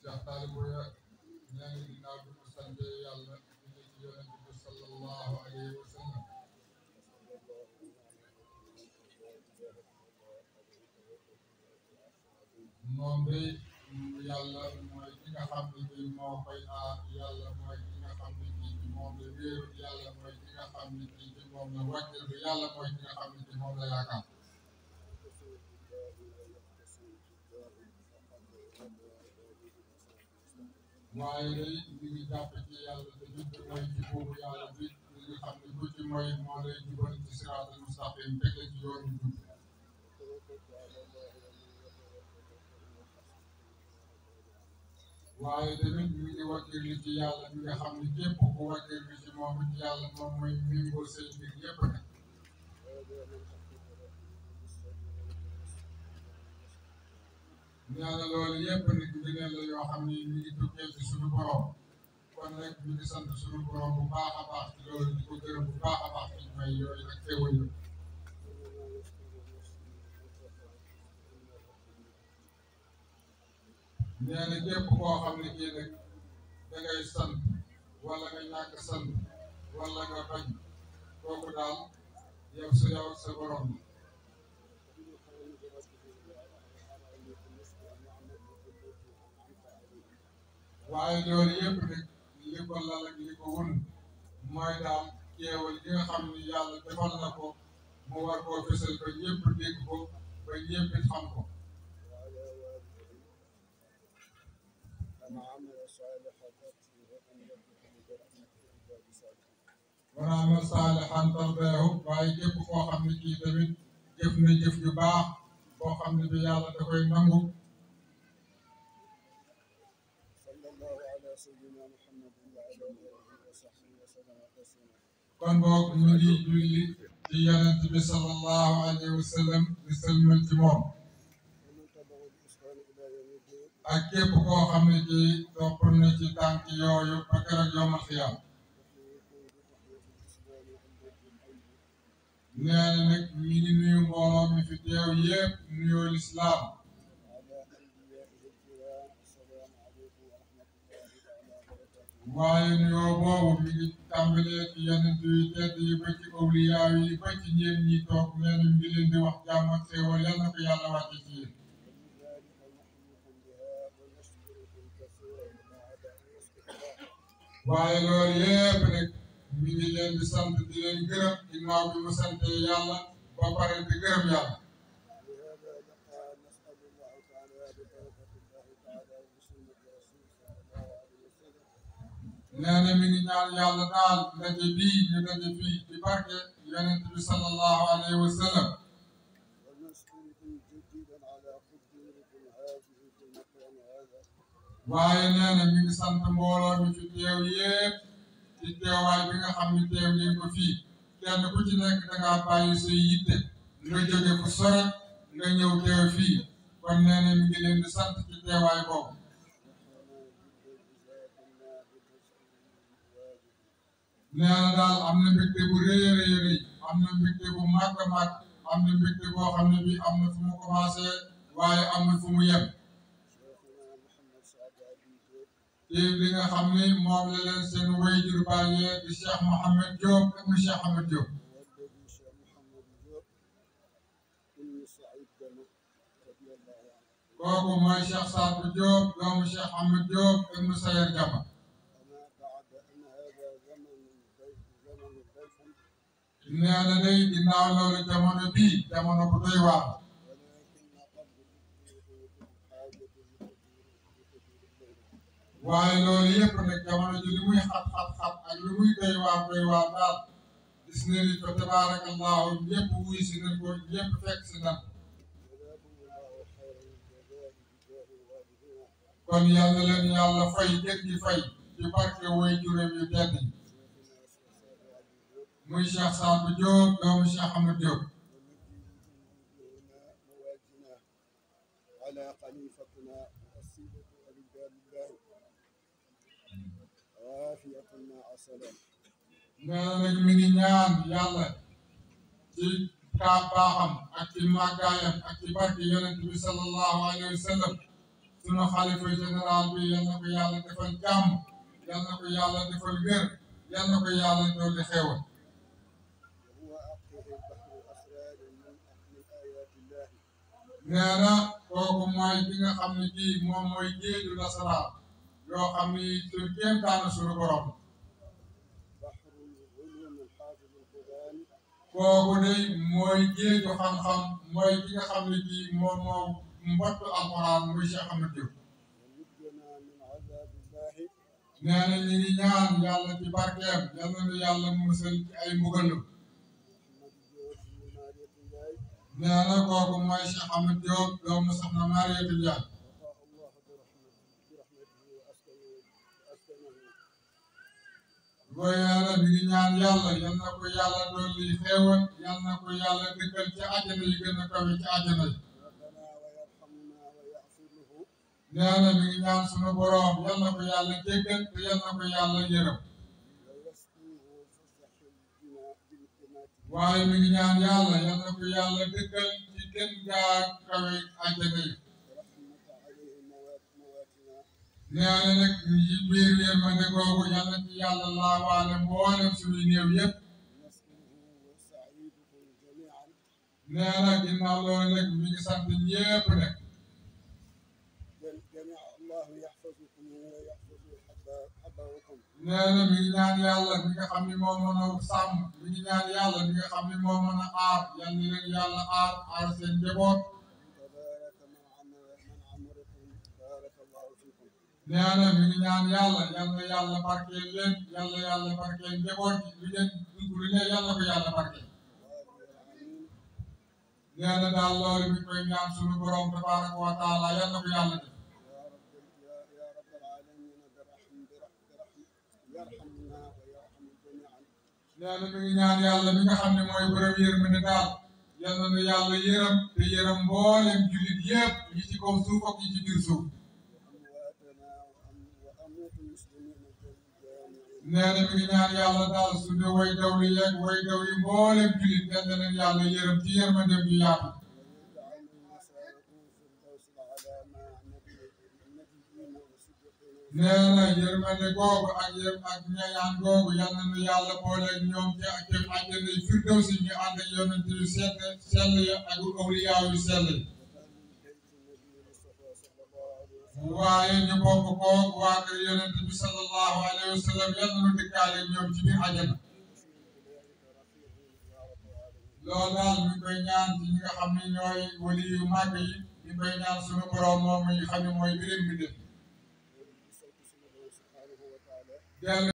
Cheikh Talibou ya nee na ginnaaw bi mu sante yàlla julli ci yonent bi sallallahu alayhi wa sallam moom day yàlla mooy ki nga xam ne bii moo koy aar yàlla mooy ki nga xam ne bii ci moom la wéeru yàlla mooy ki nga xam ne bii ci moom la wàcceeku yàlla mooy ki nga xam ne bii moom la yaakaar waaye day li ngi jàpp ci yàlla te jublu mooy ci boobu yàlla bi li nga xam ne ku ci mooy moo lay jubal ci siraatal mustaqim teg la ci yoonu jub waaye tamit ñu ngi wakkirlu ci yàlla mi nga xam ne képp ku wakkirlu ci moom it yàlla moom mooy méngoo say mbir yépp nag nee na loolu yépp nag ngëneel la yoo xam ne ñu ngi tukkee ci suñu borom kon nag ñu ngi sant suñu borom bu baax a baax ci loolu di ko gërëm bu baax a baax ci may yooyu ak xéwal yooyu nee na képp koo xam ne kii nag dangay sant wala nga ñàkk sant wala nga bañ kooku daal yow ak sa borom waaye loolu yëpp nag li ko lal ak li ko wun mooy daal kéewal gi nga xam ni yàlla defal na ko mu war koo fësal ba ñëpp dégg ko ba ñëpp xam ko wana amal saalihan tardaahu waaye képp koo xam ne kii tamit jëf na jëf yu baax boo xam ne bi yàlla da koy nangu kon boog ñu ngi julli ci yonent bi sallallahu alayhi wa sallam di sëlmal ci moom ak képp koo xam ne kii topp na ci tànk yooyu ba keroog yawmal xiyaam nee na nag ñu ngi nuyu mbooloo mi fi teew yépp nuyoo lislaam waaye nuyoo boobu mi ngi tàmbalee ci yonent yi tedd yi ba ci awliyaa yi ba ci ñeen ñi toog nee na mi ngi leen di wax jàmm ak xéewal yal na ko yàlla wàcce ci yéen waaye loolu yépp nag mi ngi leen di sant di leen gërëm ginnaaw bi mu sante yàlla ba pare di gërëm yàlla nee na mi ngi ñaan yàlla daal ndaje bii ñu daje fii ci barke yonent bi sallallahu alayhi wa sallam waaye nee na mi ngi sant mbooloo mi fi teew yépp ci teewaay bi nga xam ne teew ngeen ko fii kenn ku ci nekk dangaa bàyyi say yitte nga jóge fu sore nga ñëw teew fii kon nee na mi ngi leen di sant ci teewaay boobu nee na daal am na mbégte bu rëy a rëy rëy am na mbégte bu màgg a màgg am na mbégte boo xam ne bi am na fu mu commencé waaye am na fu mu yem te li nga xam ni moom la leen seen wayjur bàyyee di Cheikh Mouhamed Diop ak mu Cheikh Ahmed Diop kooku mooy Cheikh Sadou Diop doomu Cheikh Ahmed Diop ak mu Sayer Jama nee na day ginnaaw loolu jamono bii jamono bu doy waar waaye loolu yëpp nag jamono ji li muy xat-xat-xat ak li muy doy waar daal gis na ni fa tabaarakallahu ñëpp wuy si nañ ko ñëpp fekk si nañ kon yàlla leen yàlla fay gën di fay ci barke way juróom yu tedd yi muy Cheikh Sadou Diop doomu Cheikh Ahmed Diop nee na nag mi ngi ñaan yàlla ci kaa baaxam ak ci màggaayam ak ci barke yonent bi sallallahu alayhi wa sallam sunu xalifa général bi yal na ko yàlla defal jàmm yal na ko yàlla defal wér yal na ko yàlla dolli xéewal nee na kooku mooy ki nga xam ne kii moom mooy géeju nasaraan yoo xam ni suñu kéemtaanu suñu borom kooku day mooy géeju xam-xam mooy ki nga xam ne kii moom moo mbottu alxuraan muy Cheikh Ahmed Diop nee na ñu ngi ñaan yàlla ci barkeem yal na yàlla musal ci ay mbugalam nee na kooku mooy Cheikh Ahmed Diop doomu soxna Mariétou Ndiaye booy yàlla mi ngi ñaan yàlla yal na ko yàlla dolli xéewal yal na ko yàlla dëkkal ci àjjana yi gën a kawe ci àjjana yi nee na mi ngi ñaan sunu boroom yal na ko yàlla jéggal te yal na ko yàlla yërëm waaye mi ngi ñaan yàlla yal na ko yàlla dëkkal ci gën gaa kawe àjjana yi nee na nag yi biir yërmande googu yal na ci yàlla laawaale mboolem suñuy néew yëpp nee na ginnaaw loolu nag mi ngi sant ñépp nag nee na mi ngi ñaan yàlla mi nga xam ni moo mën a sàmm mi ngi ñaan yàlla mi nga xam ni moo mën a aar yal na leen yàlla aar seen njaboot nee na mi ngi ñaan yàlla yal na yàlla barkeel leen yàlla barkeel njaboot lu ngeen dugg lu ne yàlla ko yàlla barkeel nee na daal loolu mi koy ñaan sunu borom tabaraka wa taala yal na ko yàlla def nee na mi ngi ñaan yàlla mi nga xam ne mooy borom yërmande daal yal na nu yàlla yërëm te yërëm mboolem jullit yëpp yi ci kaw suuf ak yi ci biir suuf nee na mi ngi ñaan yàlla daal suñu way dawli yeeg way daw yi mboolem jullit yal na leen yàlla yërëm ci yërmandeem yu yaatu nee na yërmande googu ak ñayaan googu yal na nu yàlla boole ñoom ci ak dem àjjana yi firdawsi ñu ànd ak yonent yu sell yi ak awliyaa yu sell yi waaye ñu bokk ko waa kër yonent bi sallallahu alayhi wa sallam yal na nu dëkkaale ñoom ci biir àjjana loolu daal mi koy ñaan ci ñi nga xam ne ñooy wali yu màgg yi mi koy ñaan suñu borom moom mi xam ne mooy birim bi def